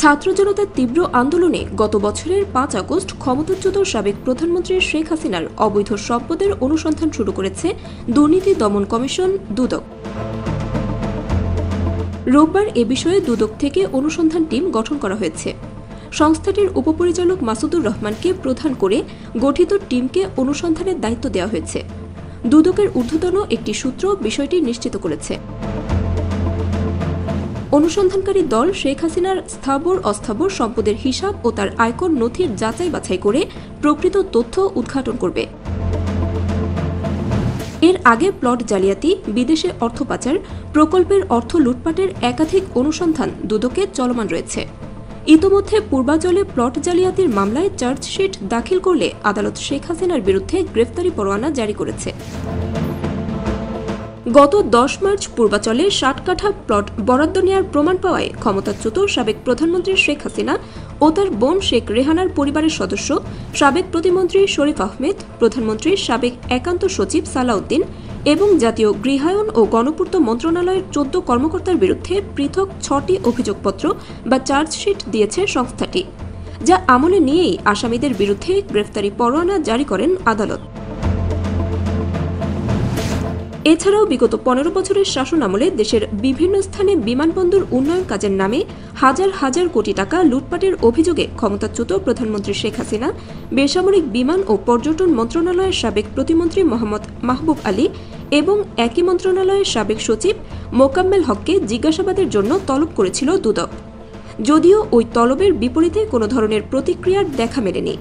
ছাত্র জনতার তীব্র আন্দোলনে গত বছরের ৫ আগস্ট ক্ষমতাচ্যুত সাবেক প্রধানমন্ত্রী শেখ হাসিনার অবৈধ সম্পদের অনুসন্ধান শুরু করেছে দুর্নীতি দমন কমিশন দুদক। রোববার এ বিষয়ে দুদক থেকে অনুসন্ধান টিম গঠন করা হয়েছে। সংস্থাটির উপপরিচালক মাসুদুর রহমানকে প্রধান করে গঠিত টিমকে অনুসন্ধানের দায়িত্ব দেওয়া হয়েছে। দুদকের ঊর্ধ্বতন একটি সূত্র বিষয়টি নিশ্চিত করেছে। অনুসন্ধানকারী দল শেখ হাসিনার স্থাবর অস্থাবর সম্পদের হিসাব ও তার আয়কর নথির যাচাই বাছাই করে প্রকৃত তথ্য উদ্ঘাটন করবে। এর আগে প্লট জালিয়াতি, বিদেশে অর্থ পাচার, প্রকল্পের অর্থ লুটপাটের একাধিক অনুসন্ধান দুদকে চলমান রয়েছে। ইতোমধ্যে পূর্বাঞ্চলে প্লট জালিয়াতির মামলায় চার্জশিট দাখিল করলে আদালত শেখ হাসিনার বিরুদ্ধে গ্রেফতারি পরোয়ানা জারি করেছে। গত ১০ মার্চ পূর্বাঞ্চলে ৬০ কাঠা প্লট বরাদ্দ নেওয়ার প্রমাণ পাওয়ায় ক্ষমতাচ্যুত সাবেক প্রধানমন্ত্রী শেখ হাসিনা ও তার বোন শেখ রেহানার পরিবারের সদস্য, সাবেক প্রতিমন্ত্রী শরীফ আহমেদ, প্রধানমন্ত্রীর সাবেক একান্ত সচিব সালাউদ্দিন এবং জাতীয় গৃহায়ন ও গণপূর্ত মন্ত্রণালয়ের ১৪ কর্মকর্তার বিরুদ্ধে পৃথক ৬টি অভিযোগপত্র বা চার্জশিট দিয়েছে সংস্থাটি, যা আমলে নিয়েই আসামিদের বিরুদ্ধে গ্রেফতারি পরোয়ানা জারি করেন আদালত। এছাড়াও বিগত ১৫ বছরের শাসনামলে দেশের বিভিন্ন স্থানে বিমানবন্দর উন্নয়ন কাজের নামে হাজার হাজার কোটি টাকা লুটপাটের অভিযোগে ক্ষমতাচ্যুত প্রধানমন্ত্রী শেখ হাসিনা বেসামরিক বিমান ও পর্যটন মন্ত্রণালয়ের সাবেক প্রতিমন্ত্রী মোহাম্মদ মাহবুব আলী এবং একই মন্ত্রণালয়ের সাবেক সচিব মোকাম্মেল হককে জিজ্ঞাসাবাদের জন্য তলব করেছিল দুদক, যদিও ওই তলবের বিপরীতে কোনো ধরনের প্রতিক্রিয়ার দেখা মেলেনি।